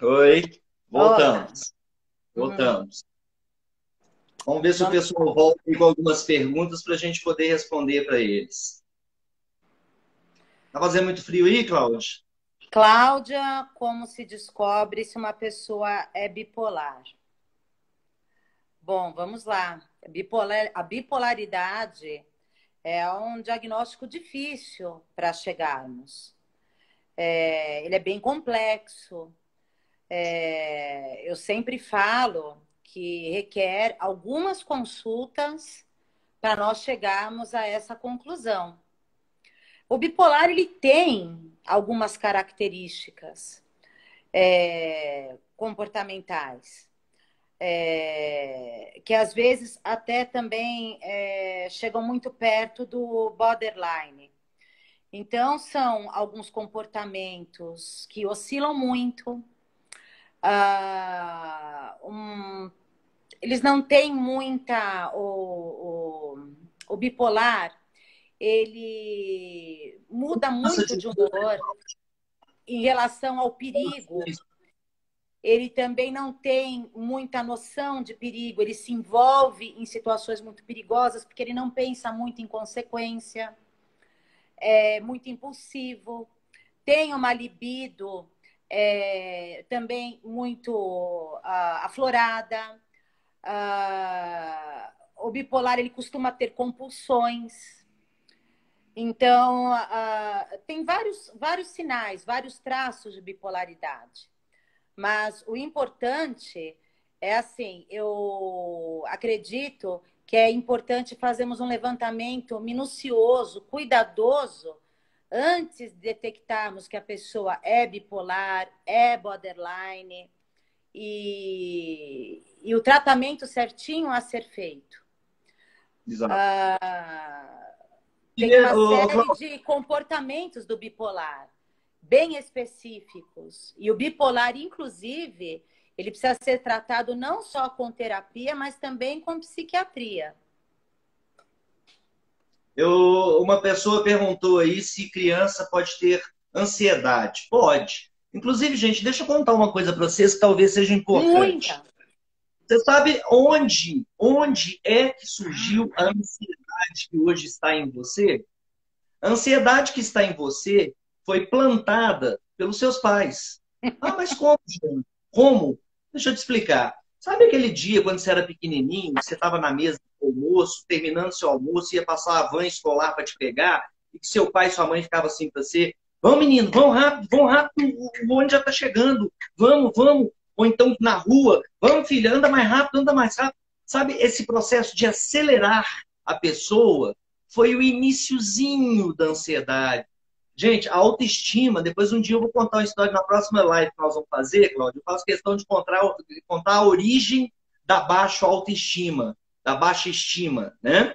Oi, Olá. voltamos. Hum, Voltamos. Vamos ver se o vamos... pessoal volta aí com algumas perguntas para a gente poder responder para eles. Tá fazendo muito frio aí, Cláudio? Cláudia, como se descobre se uma pessoa é bipolar? Bom, vamos lá. A bipolaridade é um diagnóstico difícil para chegarmos. Ele é bem complexo. Eu sempre falo que requer algumas consultas para nós chegarmos a essa conclusão. O bipolar ele tem algumas características comportamentais que às vezes até também chegam muito perto do borderline. Então são alguns comportamentos que oscilam muito. ah, um, Eles não têm muita o bipolar ele muda Nossa, muito de humor em relação ao perigo. Ele também não tem muita noção de perigo, ele se envolve em situações muito perigosas porque ele não pensa muito em consequência, é muito impulsivo, tem uma libido também muito aflorada. O bipolar ele costuma ter compulsões. Então, tem vários sinais, vários traços de bipolaridade. Mas o importante é assim, eu acredito que é importante fazermos um levantamento minucioso, cuidadoso, antes de detectarmos que a pessoa é bipolar, é borderline, e o tratamento certinho a ser feito. exato. Ah, E, tem uma série Cláudio, de comportamentos do bipolar bem específicos. E o bipolar, inclusive, ele precisa ser tratado não só com terapia, mas também com psiquiatria. uma pessoa perguntou aí se criança pode ter ansiedade. Pode. Inclusive, gente, deixa eu contar uma coisa para vocês que talvez seja importante. Muita. Você sabe onde é que surgiu a ansiedade que hoje está em você? A ansiedade que está em você foi plantada pelos seus pais. Ah, mas como, Jean? Como? Deixa eu te explicar. Sabe aquele dia quando você era pequenininho, você estava na mesa do almoço, terminando seu almoço, ia passar a van escolar para te pegar, e que seu pai e sua mãe ficavam assim para você: vamos, menino, vamos rápido, o ônibus já está chegando, vamos, vamos. Ou então na rua, vamos, filha, anda mais rápido, anda mais rápido. Sabe esse processo de acelerar a pessoa foi o iniciozinho da ansiedade. Gente, a autoestima, depois um dia eu vou contar uma história na próxima live que nós vamos fazer, Cláudio. Eu faço questão de contar a origem da baixa autoestima, da baixa estima, né?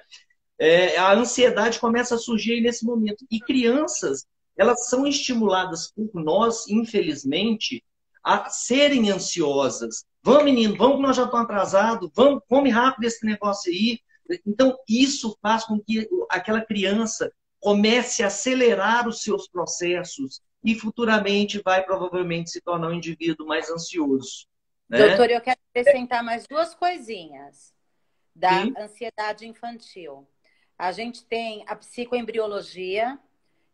A ansiedade começa a surgir aí nesse momento. E crianças, elas são estimuladas por nós, infelizmente, a serem ansiosas. Vamos, menino, vamos que nós já estamos atrasados, vamos, come rápido esse negócio aí. Então, isso faz com que aquela criança comece a acelerar os seus processos e futuramente vai provavelmente se tornar um indivíduo mais ansioso, né? Doutor, eu quero acrescentar mais duas coisinhas da Sim, ansiedade infantil. A gente tem a psicoembriologia,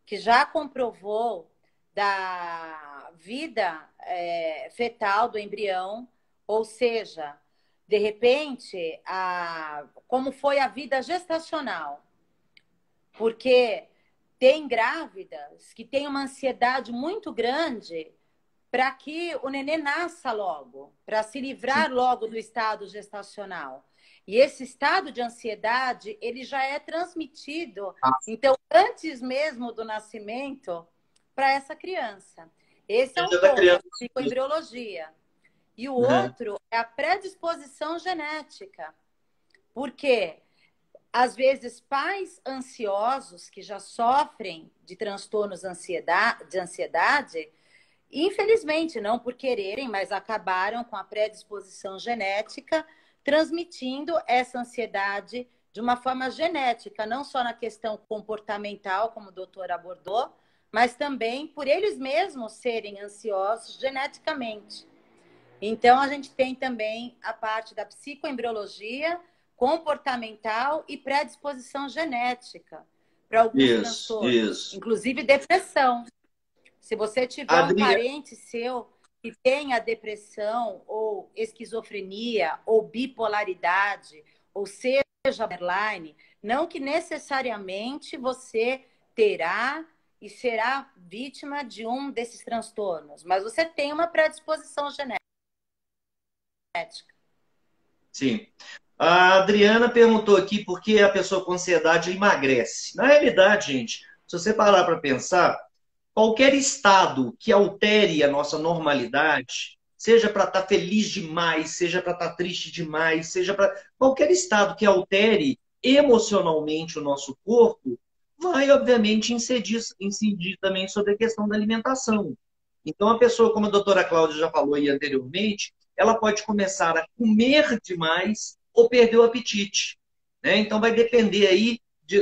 que já comprovou da vida fetal do embrião, ou seja, de repente, como foi a vida gestacional. Porque tem grávidas que têm uma ansiedade muito grande para que o nenê nasça logo, para se sim. livrar logo do estado gestacional. E esse estado de ansiedade, ele já é transmitido, então, antes mesmo do nascimento, para essa criança. Esse é um Da ponto, a criança. psicoembriologia. E o Uhum. outro é a predisposição genética. Porque às vezes, pais ansiosos que já sofrem de transtornos de ansiedade, infelizmente, não por quererem, mas acabaram com a predisposição genética, transmitindo essa ansiedade de uma forma genética, não só na questão comportamental, como o doutor abordou, mas também por eles mesmos serem ansiosos geneticamente. Então, a gente tem também a parte da psicoembriologia, comportamental e predisposição genética para alguns transtornos, Isso. inclusive depressão. Se você tiver um Adriana, parente seu que tenha depressão ou esquizofrenia ou bipolaridade, ou seja, borderline, não que necessariamente você terá e será vítima de um desses transtornos, mas você tem uma predisposição genética. sim. A Adriana perguntou aqui por que a pessoa com ansiedade emagrece. Na realidade, gente, se você parar para pensar, qualquer estado que altere a nossa normalidade, seja para estar feliz demais, seja para estar triste demais, seja para qualquer estado que altere emocionalmente o nosso corpo, vai, obviamente, incidir também sobre a questão da alimentação. Então, a pessoa, como a doutora Cláudia já falou aí anteriormente, ela pode começar a comer demais ou perder o apetite. Né? Então, vai depender aí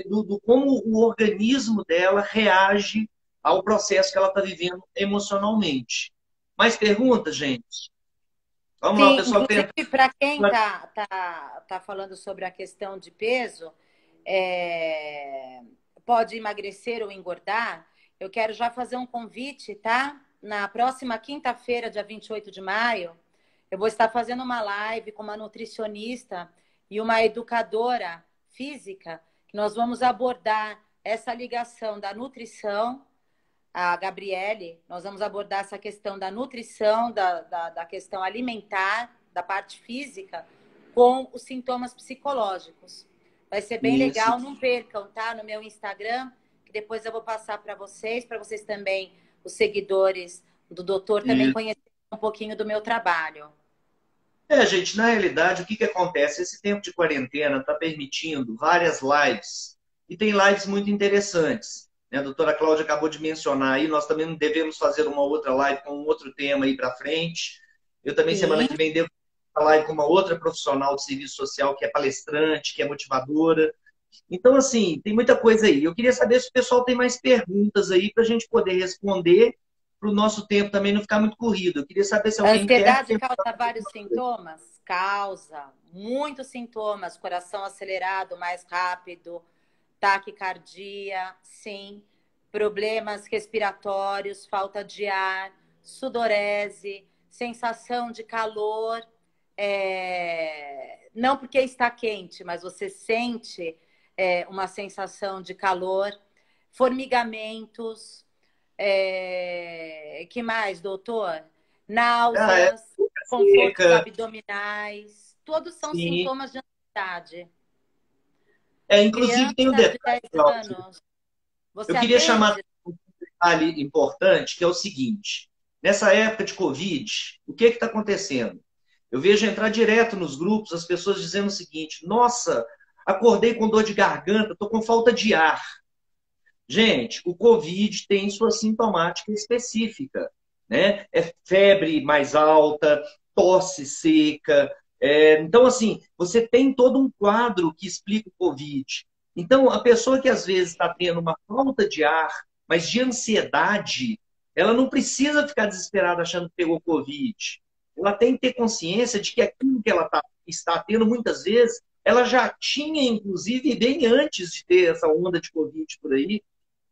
do como o organismo dela reage ao processo que ela está vivendo emocionalmente. Mais perguntas, gente? Vamos lá, o Sim, pessoal tem. inclusive para quem tá falando sobre a questão de peso, é, pode emagrecer ou engordar, eu quero já fazer um convite, tá? Na próxima quinta-feira, dia 28 de maio, eu vou estar fazendo uma live com uma nutricionista e uma educadora física, que nós vamos abordar essa ligação da nutrição, a Gabriele, nós vamos abordar essa questão da nutrição, da questão alimentar, da parte física, com os sintomas psicológicos. Vai ser bem Isso, legal, não percam, tá? No meu Instagram, que depois eu vou passar para vocês também, os seguidores do doutor, também isso. conhecerem um pouquinho do meu trabalho. Gente, na realidade, o que acontece? Esse tempo de quarentena está permitindo várias lives, e tem lives muito interessantes. Né? A doutora Cláudia acabou de mencionar aí, nós também devemos fazer uma outra live com um outro tema aí para frente. Eu também, semana Sim, que vem, devo fazer uma live com uma outra profissional de serviço social que é palestrante, que é motivadora. Então, assim, tem muita coisa aí. Eu queria saber se o pessoal tem mais perguntas aí para a gente poder responder, para o nosso tempo também não ficar muito corrido. Eu queria saber se a alguém quer ansiedade causa vários sintomas? Causa muitos sintomas, coração acelerado mais rápido, taquicardia, sim, problemas respiratórios, falta de ar, sudorese, sensação de calor, não porque está quente, mas você sente uma sensação de calor, formigamentos, que mais, doutor? é Náuseas, boca confortos seca, abdominais, todos são sim. sintomas de ansiedade. Inclusive tem um Crianças de detalhe, 10 Cláudio. anos, você Eu queria chamar atende? um detalhe importante, que é o seguinte. Nessa época de Covid, o que está acontecendo? Eu vejo entrar direto nos grupos as pessoas dizendo o seguinte: nossa, acordei com dor de garganta, estou com falta de ar. Gente, o Covid tem sua sintomática específica, né? É febre mais alta, tosse seca. Então, assim, você tem todo um quadro que explica o Covid. Então, a pessoa que às vezes está tendo uma falta de ar, mas de ansiedade, ela não precisa ficar desesperada achando que pegou Covid. Ela tem que ter consciência de que aquilo que ela está tendo, muitas vezes, ela já tinha, inclusive, bem antes de ter essa onda de Covid por aí,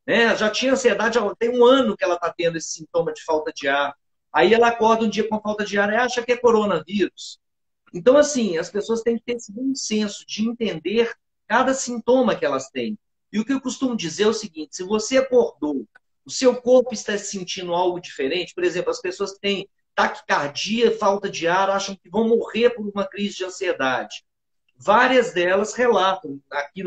né? Já tinha ansiedade, tem um ano que ela está tendo esse sintoma de falta de ar. Aí ela acorda um dia com falta de ar e acha que é coronavírus. Então, assim, as pessoas têm que ter esse bom senso de entender cada sintoma que elas têm. E o que eu costumo dizer é o seguinte: se você acordou, o seu corpo está sentindo algo diferente, por exemplo, as pessoas que têm taquicardia, falta de ar, acham que vão morrer por uma crise de ansiedade. Várias delas relatam,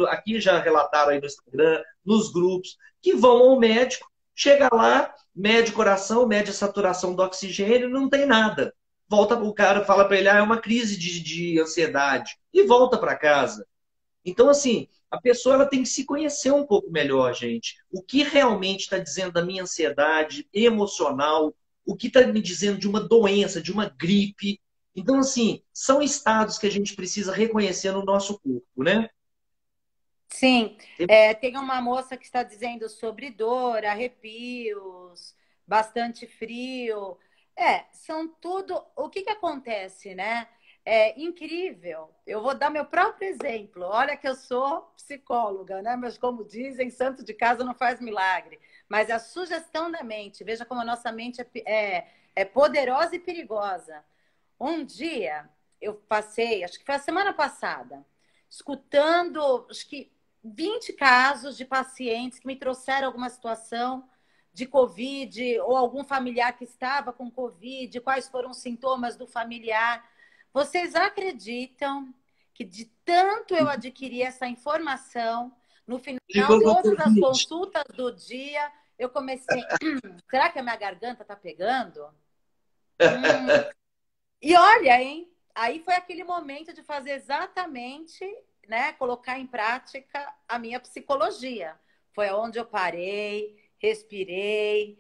aqui já relataram aí no Instagram, nos grupos, que vão ao médico, chega lá, mede o coração, mede a saturação do oxigênio, não tem nada. Volta o cara, fala para ele, é uma crise de ansiedade, e volta para casa. Então, assim, a pessoa ela tem que se conhecer um pouco melhor, gente. O que realmente está dizendo da minha ansiedade emocional, o que está me dizendo de uma doença, de uma gripe. Então, assim, são estados que a gente precisa reconhecer no nosso corpo, né? Sim, tem uma moça que está dizendo sobre dor, arrepios, bastante frio. São tudo. O que que acontece, né? É incrível. Eu vou dar meu próprio exemplo. Olha que eu sou psicóloga, né? Mas como dizem, santo de casa não faz milagre. Mas a sugestão da mente, veja como a nossa mente é poderosa e perigosa. Um dia eu passei, acho que foi a semana passada, escutando, acho que 20 casos de pacientes que me trouxeram alguma situação de Covid ou algum familiar que estava com Covid, quais foram os sintomas do familiar. Vocês acreditam que de tanto eu adquiri essa informação, no final, Ficou com todas as Covid. consultas do dia, eu comecei, será que a minha garganta está pegando? Hum, e olha, hein? Aí foi aquele momento de fazer exatamente, né, colocar em prática a minha psicologia. Foi onde eu parei, respirei,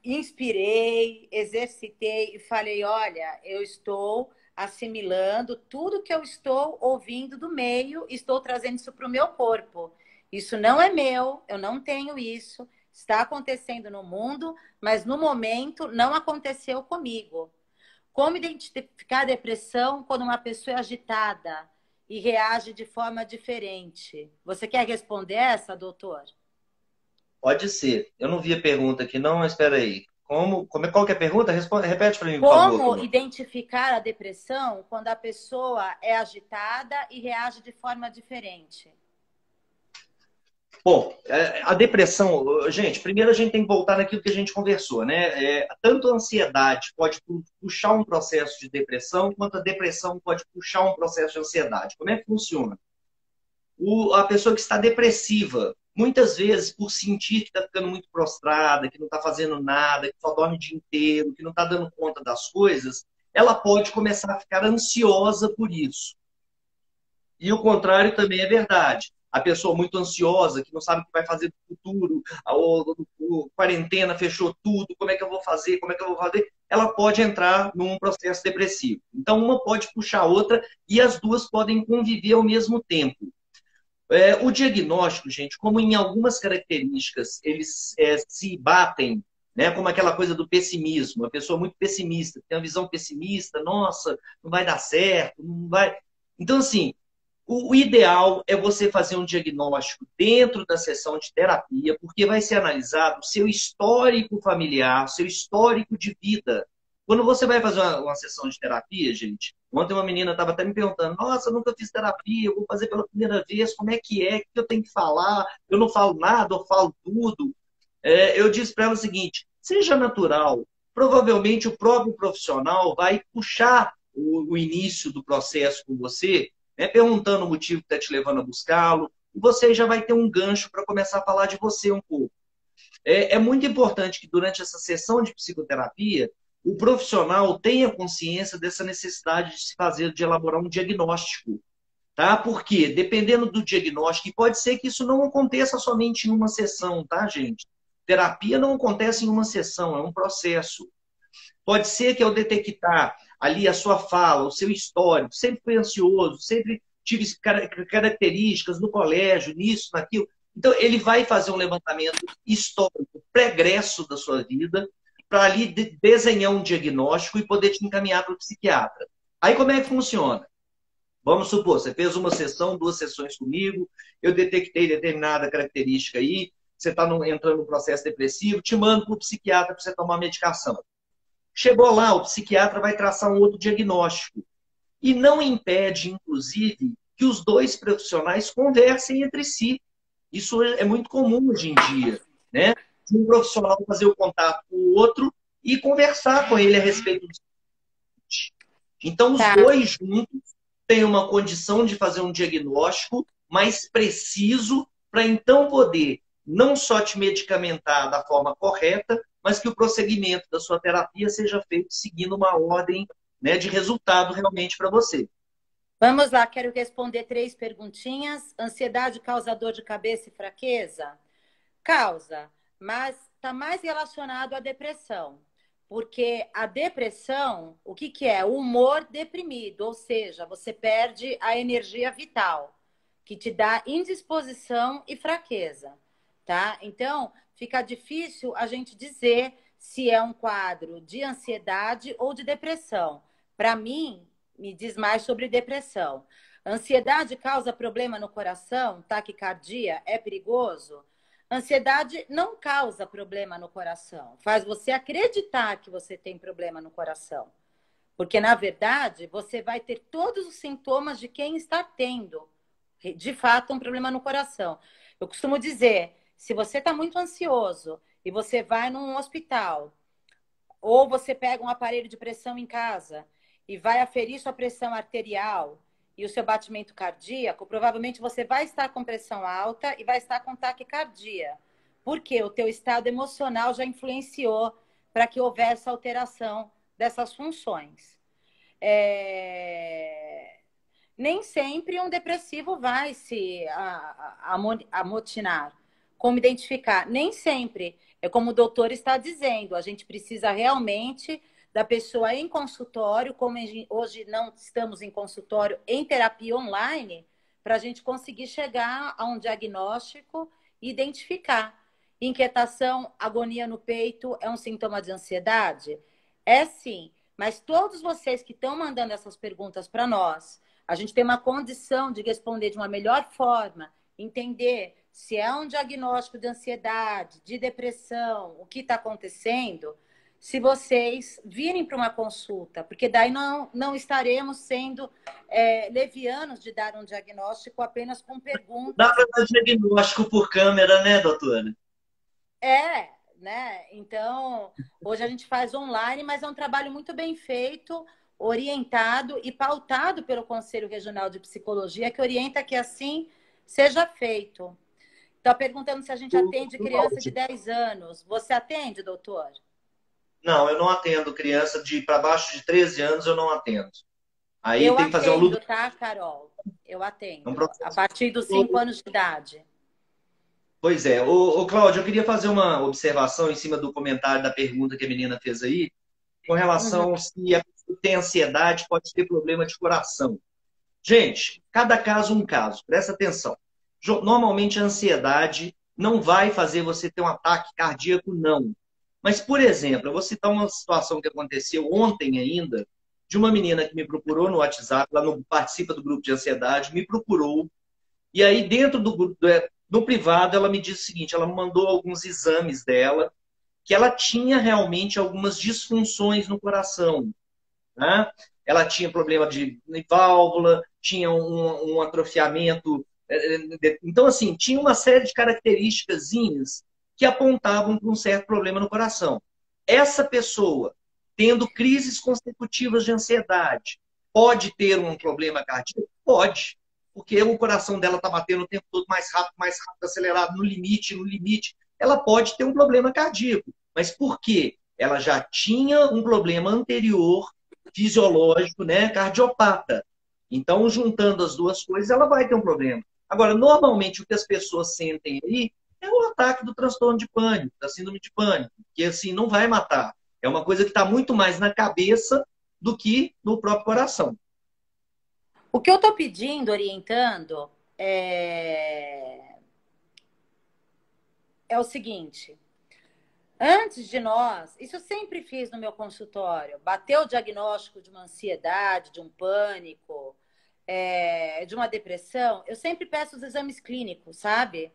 inspirei, exercitei e falei: olha, eu estou assimilando tudo que eu estou ouvindo do meio, estou trazendo isso para o meu corpo. Isso não é meu, eu não tenho isso, está acontecendo no mundo, mas no momento não aconteceu comigo. Como identificar a depressão quando uma pessoa é agitada e reage de forma diferente? Você quer responder essa, doutor? Pode ser. Eu não vi a pergunta aqui, não, mas espera aí. Qual que é a pergunta? Repete para mim, por favor, Como Camila. identificar a depressão quando a pessoa é agitada e reage de forma diferente? Bom, a depressão, gente, primeiro a gente tem que voltar naquilo que a gente conversou, né? Tanto a ansiedade pode puxar um processo de depressão, quanto a depressão pode puxar um processo de ansiedade. Como é que funciona? A pessoa que está depressiva, muitas vezes, por sentir que está ficando muito prostrada, que não está fazendo nada, que só dorme o dia inteiro, que não está dando conta das coisas, ela pode começar a ficar ansiosa por isso. E o contrário também é verdade. A pessoa muito ansiosa, que não sabe o que vai fazer no futuro, a quarentena fechou tudo, como é que eu vou fazer, como é que eu vou fazer, ela pode entrar num processo depressivo. Então, uma pode puxar a outra e as duas podem conviver ao mesmo tempo. O diagnóstico, gente, como em algumas características eles se batem, né, como aquela coisa do pessimismo, a pessoa muito pessimista, tem uma visão pessimista, nossa, não vai dar certo, não vai. Então, assim, o ideal é você fazer um diagnóstico dentro da sessão de terapia, porque vai ser analisado o seu histórico familiar, seu histórico de vida. Quando você vai fazer uma sessão de terapia, gente, ontem uma menina estava até me perguntando: nossa, eu nunca fiz terapia, eu vou fazer pela primeira vez, como é que eu tenho que falar? Eu não falo nada, eu falo tudo. Eu disse para ela o seguinte: seja natural. Provavelmente o próprio profissional vai puxar o início do processo com você, né, perguntando o motivo que está te levando a buscá-lo, e você já vai ter um gancho para começar a falar de você um pouco. É muito importante que durante essa sessão de psicoterapia, o profissional tenha consciência dessa necessidade de se fazer, de elaborar um diagnóstico. Tá? Porque, dependendo do diagnóstico, e pode ser que isso não aconteça somente em uma sessão, tá, gente? Terapia não acontece em uma sessão, é um processo. Pode ser que ao detectar ali a sua fala, o seu histórico, sempre fui ansioso, sempre tive características no colégio, nisso, naquilo. Então, ele vai fazer um levantamento histórico, pregresso da sua vida, para ali desenhar um diagnóstico e poder te encaminhar para o psiquiatra. Aí, como é que funciona? Vamos supor, você fez uma sessão, duas sessões comigo, eu detectei determinada característica aí, você está entrando no processo depressivo, te mando para o psiquiatra para você tomar medicação. Chegou lá, o psiquiatra vai traçar um outro diagnóstico. E não impede, inclusive, que os dois profissionais conversem entre si. Isso é muito comum hoje em dia, né? Um profissional fazer o contato com o outro e conversar com ele a respeito do seguinte. Então, os Tá. dois juntos têm uma condição de fazer um diagnóstico mais preciso para então poder não só te medicamentar da forma correta, mas que o prosseguimento da sua terapia seja feito seguindo uma ordem, né, de resultado realmente para você. Vamos lá, quero responder 3 perguntinhas. Ansiedade causa dor de cabeça e fraqueza? Causa, mas está mais relacionado à depressão. Porque a depressão, o que, que é? O humor deprimido, ou seja, você perde a energia vital, que te dá indisposição e fraqueza, tá? Então, fica difícil a gente dizer se é um quadro de ansiedade ou de depressão. Para mim, me diz mais sobre depressão. Ansiedade causa problema no coração, taquicardia, é perigoso? Ansiedade não causa problema no coração, faz você acreditar que você tem problema no coração. Porque, na verdade, você vai ter todos os sintomas de quem está tendo, de fato, um problema no coração. Eu costumo dizer, se você está muito ansioso e você vai num hospital, ou você pega um aparelho de pressão em casa e vai aferir sua pressão arterial e o seu batimento cardíaco, provavelmente você vai estar com pressão alta e vai estar com taquicardia. Porque o teu estado emocional já influenciou para que houvesse alteração dessas funções. Nem sempre um depressivo vai se amotinar. Como identificar? Nem sempre. É como o doutor está dizendo, a gente precisa realmente da pessoa em consultório, como hoje não estamos em consultório, em terapia online, para a gente conseguir chegar a um diagnóstico e identificar. Inquietação, agonia no peito é um sintoma de ansiedade? É sim, mas todos vocês que estão mandando essas perguntas para nós, a gente tem uma condição de responder de uma melhor forma, entender se é um diagnóstico de ansiedade, de depressão, o que está acontecendo, se vocês virem para uma consulta, porque daí não estaremos sendo levianos de dar um diagnóstico apenas com Dá perguntas. para dar diagnóstico por câmera, né, doutora? Né? Então, hoje a gente faz online, mas é um trabalho muito bem feito, orientado e pautado pelo Conselho Regional de Psicologia, que orienta que assim seja feito. Está perguntando se a gente atende criança de 10 anos. Você atende, doutor? Não, eu não atendo criança de para baixo de 13 anos, eu não atendo. Aí Eu tem que fazer um luto. atendo, tá, Carol? Eu É um atendo. A processo. partir dos 5 anos de idade. Pois é. Ô, Cláudio, eu queria fazer uma observação em cima do comentário da pergunta que a menina fez aí, com Uhum. relação se a pessoa tem ansiedade, pode ter problema de coração. Gente, cada caso um caso, presta atenção. Normalmente a ansiedade não vai fazer você ter um ataque cardíaco, não. Mas, por exemplo, eu vou citar uma situação que aconteceu ontem ainda, de uma menina que me procurou no WhatsApp, ela não participa do grupo de ansiedade, me procurou, e aí dentro do grupo, no privado, ela me disse o seguinte, ela me mandou alguns exames dela, que ela tinha realmente algumas disfunções no coração, né? Ela tinha problema de válvula, tinha um atrofiamento. Então, assim, tinha uma série de características que apontavam para um certo problema no coração. Essa pessoa, tendo crises consecutivas de ansiedade, pode ter um problema cardíaco? Pode. Porque o coração dela está batendo o tempo todo mais rápido, acelerado, no limite, no limite. Ela pode ter um problema cardíaco. Mas por quê? Ela já tinha um problema anterior fisiológico, né, cardiopata. Então, juntando as duas coisas, ela vai ter um problema. Agora, normalmente, o que as pessoas sentem aí é o ataque do transtorno de pânico, da síndrome de pânico, que assim não vai matar. É uma coisa que está muito mais na cabeça do que no próprio coração. O que eu estou pedindo, orientando, é o seguinte. Antes de nós, isso eu sempre fiz no meu consultório, bater o diagnóstico de uma ansiedade, de um pânico, de uma depressão, eu sempre peço os exames clínicos, sabe?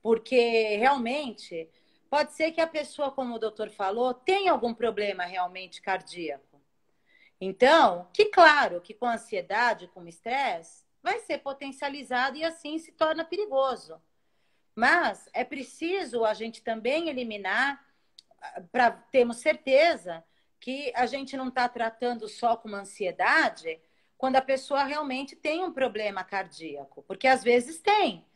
Porque realmente pode ser que a pessoa, como o doutor falou, tenha algum problema realmente cardíaco. Então, que claro que com ansiedade, com estresse, vai ser potencializado e assim se torna perigoso. Mas é preciso a gente também eliminar para termos certeza que a gente não está tratando só com uma ansiedade quando a pessoa realmente tem um problema cardíaco, porque às vezes tem.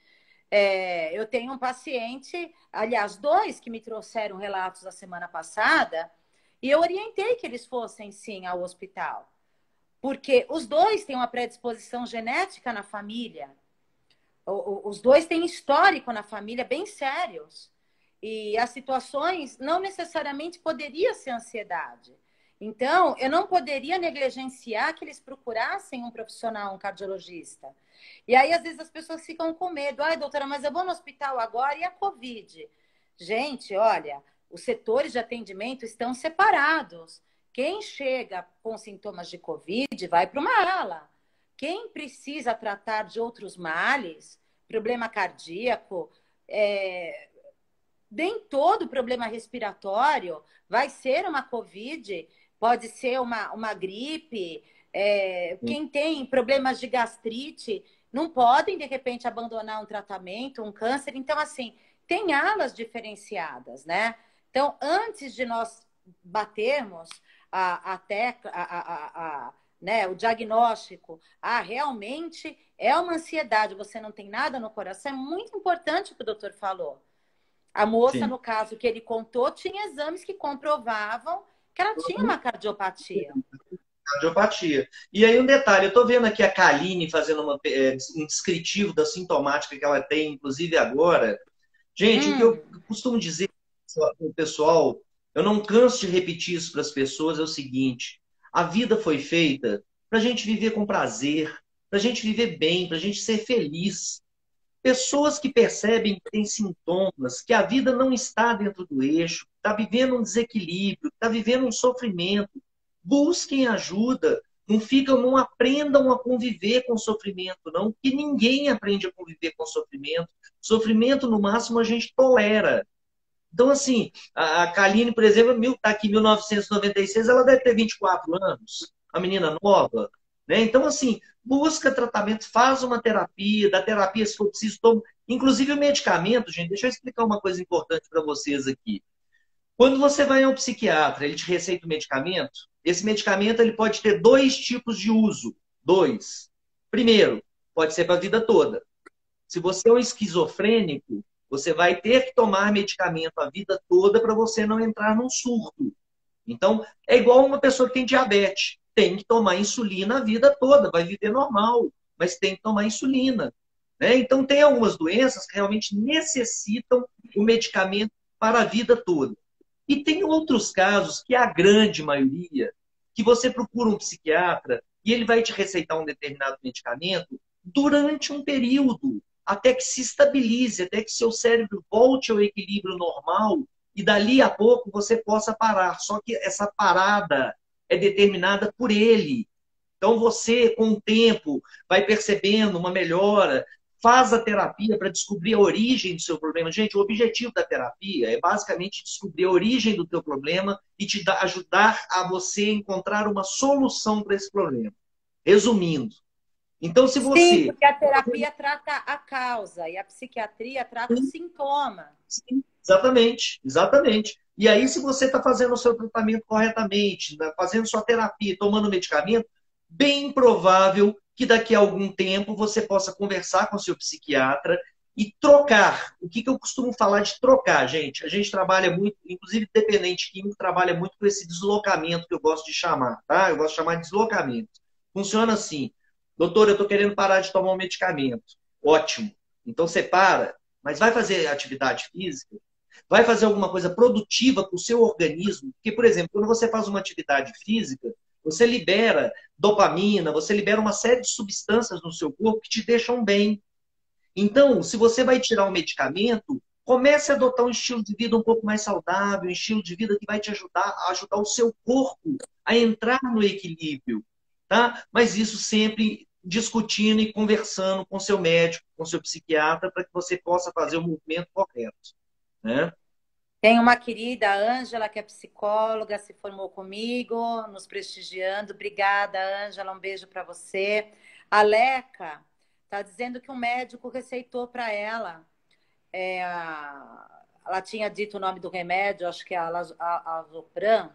Eu tenho um paciente, aliás, dois que me trouxeram relatos da semana passada, e eu orientei que eles fossem sim ao hospital, porque os dois têm uma predisposição genética na família, os dois têm histórico na família bem sérios. E as situações não necessariamente poderia ser ansiedade. Então, eu não poderia negligenciar que eles procurassem um profissional, um cardiologista. E aí, às vezes, as pessoas ficam com medo. Ai, doutora, mas eu vou no hospital agora e a Covid? Gente, olha, os setores de atendimento estão separados. Quem chega com sintomas de Covid vai para uma ala. Quem precisa tratar de outros males, problema cardíaco, nem todo problema respiratório vai ser uma Covid, pode ser uma gripe. Quem tem problemas de gastrite não podem, de repente, abandonar um tratamento, um câncer. Então, assim, tem alas diferenciadas, né? Então, antes de nós batermos né, o diagnóstico, realmente é uma ansiedade, você não tem nada no coração, é muito importante o que o doutor falou. A moça, Sim. no caso que ele contou, tinha exames que comprovavam que ela tinha uma cardiopatia. Cardiopatia. E aí um detalhe, eu estou vendo aqui a Kaline fazendo um descritivo da sintomática que ela tem, inclusive agora. Gente, o que eu costumo dizer para o pessoal, eu não canso de repetir isso para as pessoas, é o seguinte: a vida foi feita para a gente viver com prazer, para a gente viver bem, para a gente ser feliz. Pessoas que percebem que têm sintomas, que a vida não está dentro do eixo, está vivendo um desequilíbrio, está vivendo um sofrimento, busquem ajuda. Não aprendam a conviver com o sofrimento, não, porque ninguém aprende a conviver com o sofrimento. Sofrimento, no máximo, a gente tolera. Então, assim, a Kaline, por exemplo, está aqui em 1996, ela deve ter 24 anos, uma menina nova, né? Então, assim, busca tratamento, faz uma terapia, dá terapia se for preciso, toma. Inclusive o medicamento, gente, deixa eu explicar uma coisa importante para vocês aqui. Quando você vai ao psiquiatra, ele te receita o medicamento, esse medicamento ele pode ter dois tipos de uso. Dois. Primeiro, pode ser para a vida toda. Se você é um esquizofrênico, você vai ter que tomar medicamento a vida toda para você não entrar num surto. Então, é igual uma pessoa que tem diabetes. Tem que tomar insulina a vida toda, vai viver normal, mas tem que tomar insulina. Né? Então, tem algumas doenças que realmente necessitam o medicamento para a vida toda. E tem outros casos, que é a grande maioria, que você procura um psiquiatra e ele vai te receitar um determinado medicamento durante um período, até que se estabilize, até que seu cérebro volte ao equilíbrio normal e dali a pouco você possa parar. Só que essa parada é determinada por ele. Então você, com o tempo, vai percebendo uma melhora, faz a terapia para descobrir a origem do seu problema. Gente, o objetivo da terapia é basicamente descobrir a origem do teu problema e ajudar a você encontrar uma solução para esse problema. Resumindo. Então, se Sim, você... porque a terapia trata a causa e a psiquiatria trata o sintoma. Sim, exatamente, exatamente. E aí, se você está fazendo o seu tratamento corretamente, fazendo sua terapia, tomando medicamento, bem provável que daqui a algum tempo você possa conversar com o seu psiquiatra e trocar. O que eu costumo falar de trocar, gente? A gente trabalha muito, inclusive dependente químico, trabalha muito com esse deslocamento que eu gosto de chamar, tá? Eu gosto de chamar de deslocamento. Funciona assim: doutor, eu estou querendo parar de tomar um medicamento. Ótimo. Então você para, mas vai fazer atividade física? Vai fazer alguma coisa produtiva para o seu organismo? Porque, por exemplo, quando você faz uma atividade física, você libera dopamina, você libera uma série de substâncias no seu corpo que te deixam bem. Então, se você vai tirar um medicamento, comece a adotar um estilo de vida um pouco mais saudável, um estilo de vida que vai te ajudar a ajudar o seu corpo a entrar no equilíbrio, tá? Mas isso sempre discutindo e conversando com seu médico, com seu psiquiatra, para que você possa fazer o movimento correto, né? Tem uma querida, Ângela, que é psicóloga, se formou comigo, nos prestigiando. Obrigada, Ângela, um beijo para você. A Leca está dizendo que um médico receitou para ela. Ela tinha dito o nome do remédio, acho que é Alazopran,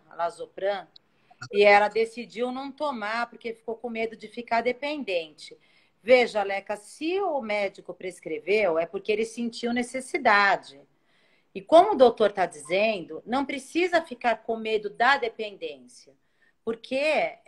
e ela decidiu não tomar porque ficou com medo de ficar dependente. Veja, Leca, se o médico prescreveu, é porque ele sentiu necessidade. E como o doutor está dizendo, não precisa ficar com medo da dependência, porque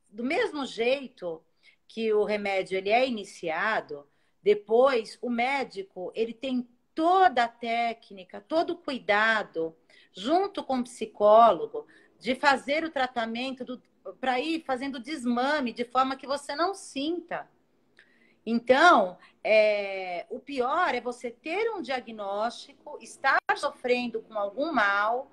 do mesmo jeito que o remédio ele é iniciado, depois o médico ele tem toda a técnica, todo o cuidado, junto com o psicólogo, de fazer o tratamento para ir fazendo desmame de forma que você não sinta. Então, o pior é você ter um diagnóstico, estar sofrendo com algum mal,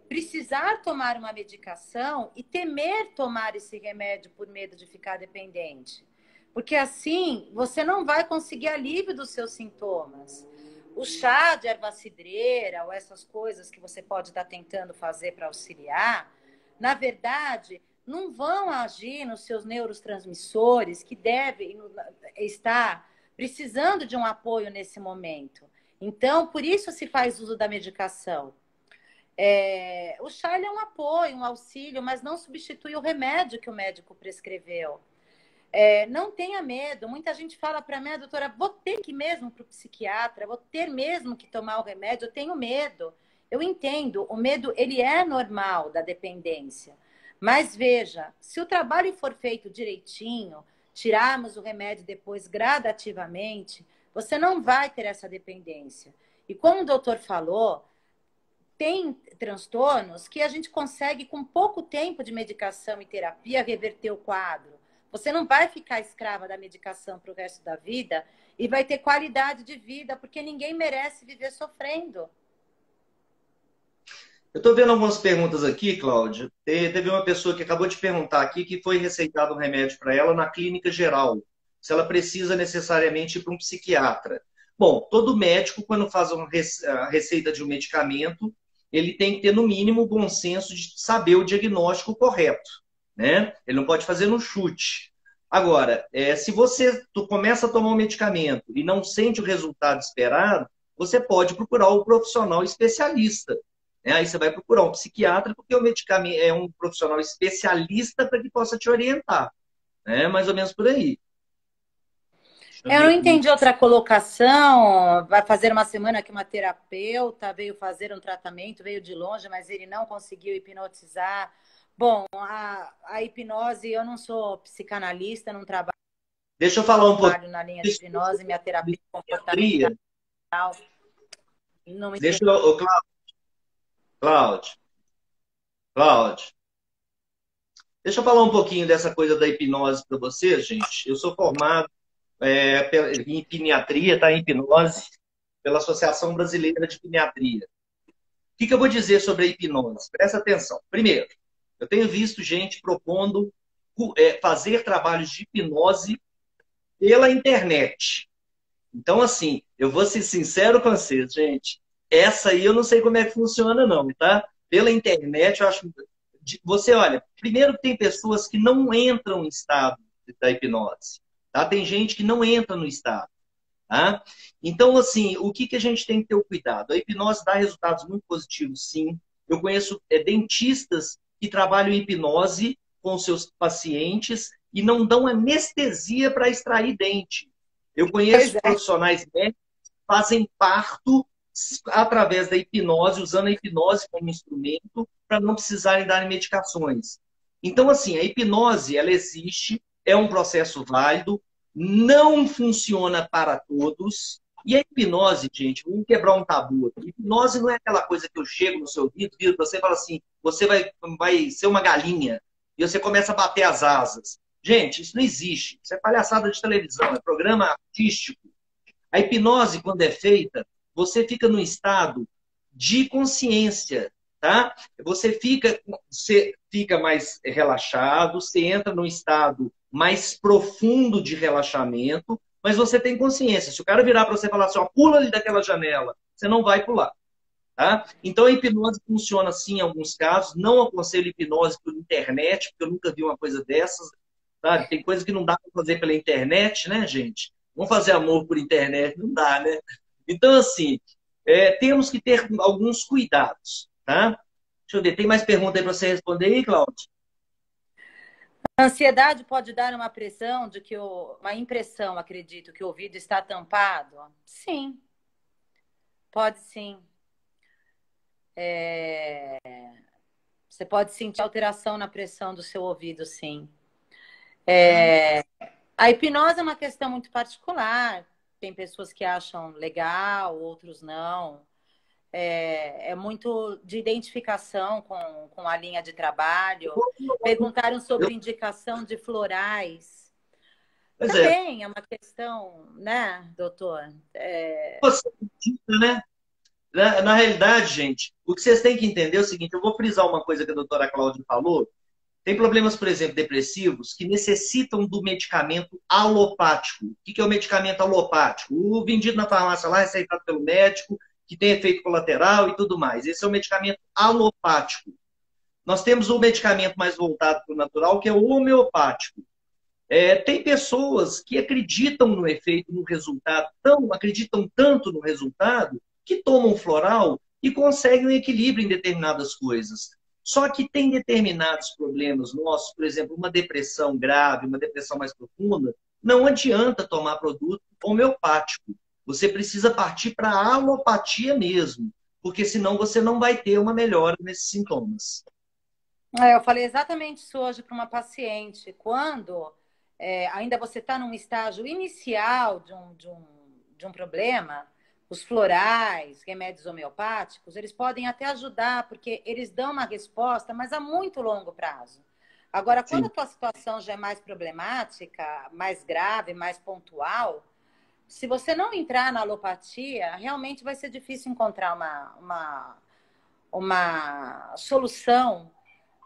precisar tomar uma medicação e temer tomar esse remédio por medo de ficar dependente. Porque assim você não vai conseguir alívio dos seus sintomas. O chá de erva cidreira ou essas coisas que você pode estar tentando fazer para auxiliar, na verdade, não vão agir nos seus neurotransmissores que devem estar precisando de um apoio nesse momento. Então, por isso se faz uso da medicação. O chá é um apoio, um auxílio, mas não substitui o remédio que o médico prescreveu. Não tenha medo. Muita gente fala para mim, doutora, vou ter que ir mesmo para o psiquiatra, vou ter mesmo que tomar o remédio, eu tenho medo. Eu entendo, o medo ele é normal da dependência. Mas veja, se o trabalho for feito direitinho, tirarmos o remédio depois gradativamente, você não vai ter essa dependência. E como o doutor falou, tem transtornos que a gente consegue, com pouco tempo de medicação e terapia, reverter o quadro. Você não vai ficar escrava da medicação para o resto da vida e vai ter qualidade de vida, porque ninguém merece viver sofrendo. Eu estou vendo algumas perguntas aqui, Cláudia. Teve uma pessoa que acabou de perguntar aqui que foi receitado um remédio para ela na clínica geral, se ela precisa necessariamente ir para um psiquiatra. Bom, todo médico, quando faz a receita de um medicamento, ele tem que ter, no mínimo, o bom senso de saber o diagnóstico correto, né? Ele não pode fazer no chute. Agora, se tu começa a tomar um medicamento e não sente o resultado esperado, você pode procurar o profissional especialista, né? Aí você vai procurar um psiquiatra, porque o medicamento é um profissional especialista para que possa te orientar. Né? Mais ou menos por aí. Deixa eu Eu ver não aqui. entendi outra colocação. Vai fazer uma semana que uma terapeuta veio fazer um tratamento, veio de longe, mas ele não conseguiu hipnotizar. Bom, a hipnose, eu não sou psicanalista, não trabalho Deixa eu falar um pouquinho na linha de de hipnose, minha terapia comportamental. psiquiatria. Não me Deixa eu, ô, Cláudio, Cláudio, deixa eu falar um pouquinho dessa coisa da hipnose para vocês, gente. Eu sou formado em hipniatria, tá? Em hipnose, pela Associação Brasileira de Hipniatria. O que eu vou dizer sobre a hipnose? Presta atenção. Primeiro, eu tenho visto gente propondo fazer trabalhos de hipnose pela internet. Então, assim, eu vou ser sincero com vocês, gente. Essa aí eu não sei como é que funciona, não, tá? Pela internet, eu acho. Você olha, primeiro tem pessoas que não entram em estado da hipnose, tá? Tem gente que não entra no estado, tá? Então, assim, o que a gente tem que ter o cuidado? A hipnose dá resultados muito positivos, sim. Eu conheço dentistas que trabalham em hipnose com seus pacientes e não dão anestesia para extrair dente. Eu Pois conheço é. profissionais médicos que fazem parto através da hipnose, usando a hipnose como instrumento, para não precisarem dar medicações. Então, assim, a hipnose, ela existe, é um processo válido, não funciona para todos. E a hipnose, gente, vamos quebrar um tabu aqui. Hipnose não é aquela coisa que eu chego no seu ouvido, viro para você e falo assim, você vai ser uma galinha, e você começa a bater as asas. Gente, isso não existe. Isso é palhaçada de televisão, é programa artístico. A hipnose, quando é feita, você fica no estado de consciência, tá? Você fica mais relaxado, você entra num estado mais profundo de relaxamento, mas você tem consciência. Se o cara virar para você e falar assim, ó, pula ali daquela janela, você não vai pular. Tá? Então a hipnose funciona assim em alguns casos. Não aconselho hipnose por internet, porque eu nunca vi uma coisa dessas. Sabe? Tem coisa que não dá para fazer pela internet, né, gente? Vamos fazer amor por internet, não dá, né? Então, assim, temos que ter alguns cuidados, tá? Deixa eu ver, tem mais pergunta aí para você responder aí, Cláudio? A ansiedade pode dar uma pressão de que uma impressão, acredito, que o ouvido está tampado? Sim, pode sim. Você pode sentir alteração na pressão do seu ouvido, sim. A hipnose é uma questão muito particular. Tem pessoas que acham legal, outros não. É muito de identificação com a linha de trabalho. Perguntaram Eu, sobre indicação de florais. Pois é. Também é uma questão, né, doutor? Você acredita, né? Na realidade, gente, o que vocês têm que entender é o seguinte: eu vou frisar uma coisa que a doutora Cláudia falou. Tem problemas, por exemplo, depressivos, que necessitam do medicamento alopático. O que é o medicamento alopático? O vendido na farmácia lá, receitado pelo médico, que tem efeito colateral e tudo mais. Esse é o medicamento alopático. Nós temos o medicamento mais voltado para o natural, que é o homeopático. Tem pessoas que acreditam no efeito, no resultado, acreditam tanto no resultado, que tomam floral e conseguem um equilíbrio em determinadas coisas. Só que tem determinados problemas nossos, por exemplo, uma depressão grave, uma depressão mais profunda, não adianta tomar produto homeopático. Você precisa partir para a alopatia mesmo, porque senão você não vai ter uma melhora nesses sintomas. Eu falei exatamente isso hoje para uma paciente. Quando ainda você está num estágio inicial de um problema, os florais, remédios homeopáticos, eles podem até ajudar, porque eles dão uma resposta, mas a muito longo prazo. Agora, quando a Sim. tua situação já é mais problemática, mais grave, mais pontual, se você não entrar na alopatia, realmente vai ser difícil encontrar uma solução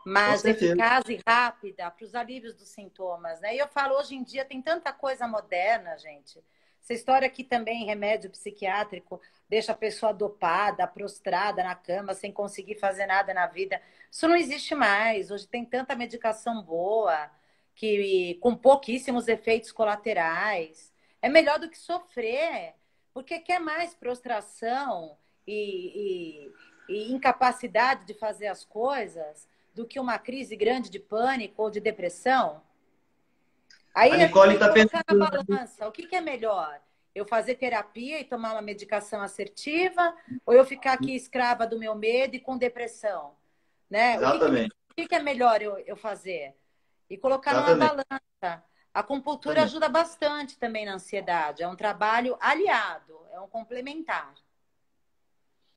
Com mais certeza. eficaz e rápida para os alívios dos sintomas, né? E eu falo, hoje em dia tem tanta coisa moderna, gente. Essa história aqui também, remédio psiquiátrico, deixa a pessoa dopada, prostrada na cama, sem conseguir fazer nada na vida. Isso não existe mais. Hoje tem tanta medicação boa, que com pouquíssimos efeitos colaterais. É melhor do que sofrer, porque quer mais prostração e incapacidade de fazer as coisas do que uma crise grande de pânico ou de depressão? A Aí a gente Nicole tem que está colocar na pensando. balança. O que é melhor? Eu fazer terapia e tomar uma medicação assertiva? Ou eu ficar aqui escrava do meu medo e com depressão? Né? Exatamente. O que é melhor eu fazer? E colocar numa Exatamente. balança. A acupuntura Exatamente. ajuda bastante também na ansiedade. É um trabalho aliado, é um complementar.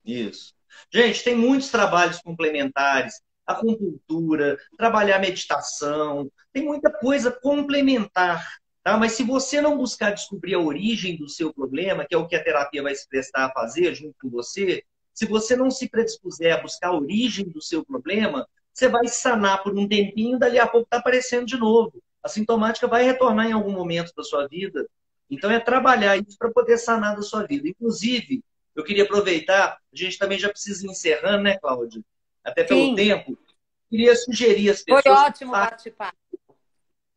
Isso. Gente, tem muitos trabalhos complementares, acupuntura, trabalhar meditação, tem muita coisa complementar, tá? Mas se você não buscar descobrir a origem do seu problema, que é o que a terapia vai se prestar a fazer junto com você, se você não se predispuser a buscar a origem do seu problema, você vai sanar por um tempinho, dali a pouco está aparecendo de novo. A sintomática vai retornar em algum momento da sua vida. Então é trabalhar isso para poder sanar da sua vida. Inclusive, eu queria aproveitar, a gente também já precisa ir encerrando, né, Cláudia? Até pelo Sim, tempo. Queria sugerir às foi pessoas que ótimo bate-papo.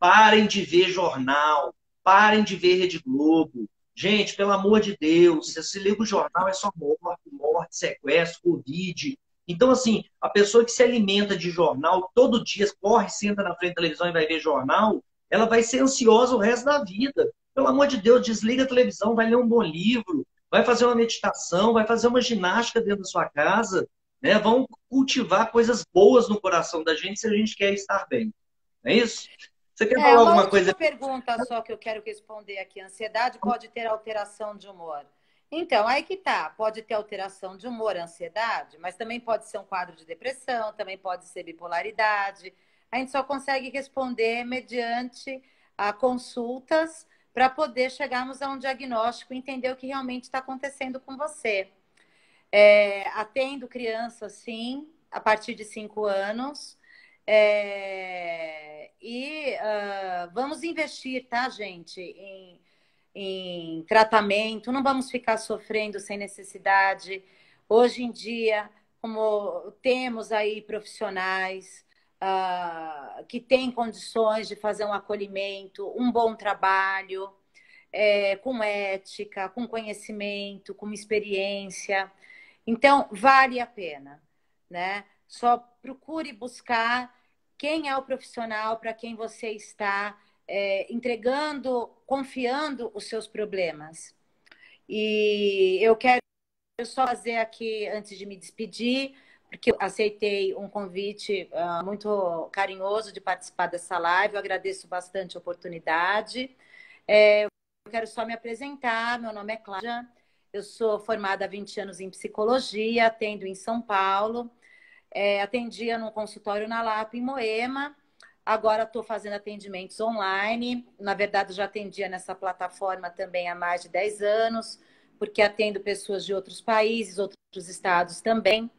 parem de ver jornal, parem de ver Rede Globo. Gente, pelo amor de Deus, se liga o jornal é só morte, morte, sequestro, Covid. Então, assim, a pessoa que se alimenta de jornal, todo dia corre, senta na frente da televisão e vai ver jornal, ela vai ser ansiosa o resto da vida. Pelo amor de Deus, desliga a televisão, vai ler um bom livro, vai fazer uma meditação, vai fazer uma ginástica dentro da sua casa, né? Vão cultivar coisas boas no coração da gente se a gente quer estar bem. Não é isso? Você quer falar Uma alguma coisa? última pergunta só que eu quero responder aqui. A ansiedade pode ter alteração de humor? Então, aí que tá. Pode ter alteração de humor, ansiedade, mas também pode ser um quadro de depressão, também pode ser bipolaridade. A gente só consegue responder mediante consultas para poder chegarmos a um diagnóstico e entender o que realmente está acontecendo com você. Atendo criança, sim, a partir de 5 anos. Vamos investir, tá, gente, em tratamento, não vamos ficar sofrendo sem necessidade. Hoje em dia, como temos aí profissionais que têm condições de fazer um acolhimento, um bom trabalho, com ética, com conhecimento, com experiência. Então, vale a pena, né? Só procure buscar quem é o profissional para quem você está entregando, confiando os seus problemas. E eu quero só fazer aqui, antes de me despedir, porque eu aceitei um convite muito carinhoso de participar dessa live, eu agradeço bastante a oportunidade. Eu quero só me apresentar, meu nome é Cláudia, eu sou formada há 20 anos em psicologia, atendo em São Paulo, atendia num consultório na Lapa, em Moema, Agora estou fazendo atendimentos online. Na verdade, eu já atendia nessa plataforma também há mais de 10 anos, porque atendo pessoas de outros países, outros estados também.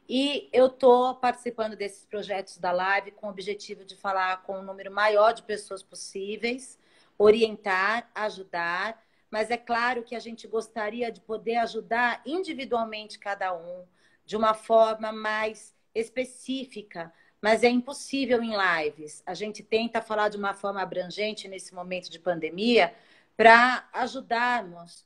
E eu estou participando desses projetos da live com o objetivo de falar com o número maior de pessoas possíveis, orientar, ajudar. Mas é claro que a gente gostaria de poder ajudar individualmente cada um, de uma forma mais específica, mas é impossível em lives. A gente tenta falar de uma forma abrangente nesse momento de pandemia para ajudarmos.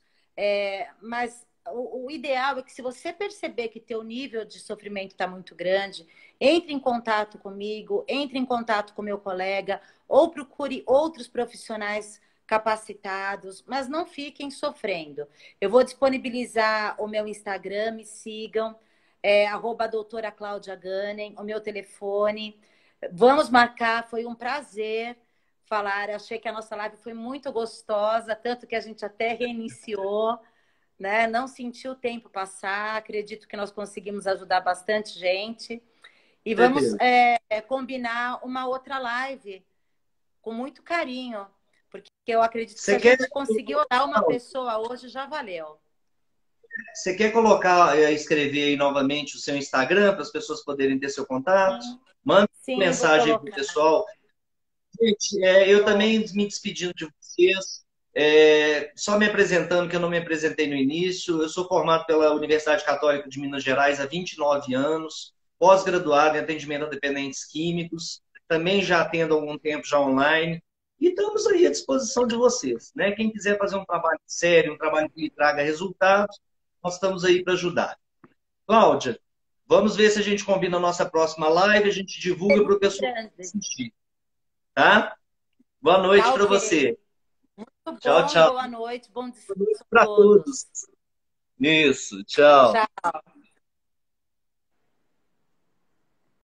Mas o ideal é que, se você perceber que teu nível de sofrimento está muito grande, entre em contato comigo, entre em contato com meu colega, ou procure outros profissionais capacitados, mas não fiquem sofrendo. Eu vou disponibilizar o meu Instagram, me sigam, @doutora Cláudia Ganem, o meu telefone. Vamos marcar, foi um prazer falar. Achei que a nossa live foi muito gostosa, tanto que a gente até reiniciou, né? Não senti o tempo passar. Acredito que nós conseguimos ajudar bastante gente. E vamos Certeza. combinar uma outra live com muito carinho, porque eu acredito que se Você a quer, gente conseguir orar uma pessoa hoje, já valeu. você quer colocar, escrever aí novamente o seu Instagram para as pessoas poderem ter seu contato? Sim, Manda uma sim, vou mensagem para o colocar. pessoal. Gente, eu Bom, também me despedindo de vocês, só me apresentando, que eu não me apresentei no início. Eu sou formado pela Universidade Católica de Minas Gerais há 29 anos, pós-graduado em atendimento a dependentes químicos, também já atendo há algum tempo já online, e estamos aí à disposição de vocês, né? Quem quiser fazer um trabalho sério, um trabalho que lhe traga resultados, nós estamos aí para ajudar. Cláudia, vamos ver se a gente combina a nossa próxima live, a gente divulga para o muito pessoal grande. assistir, tá? Boa noite Tá para ok. você. Muito Tchau, bom e tchau. boa noite. Bom Boa noite descanso a para todos. todos. Isso, tchau. Tchau.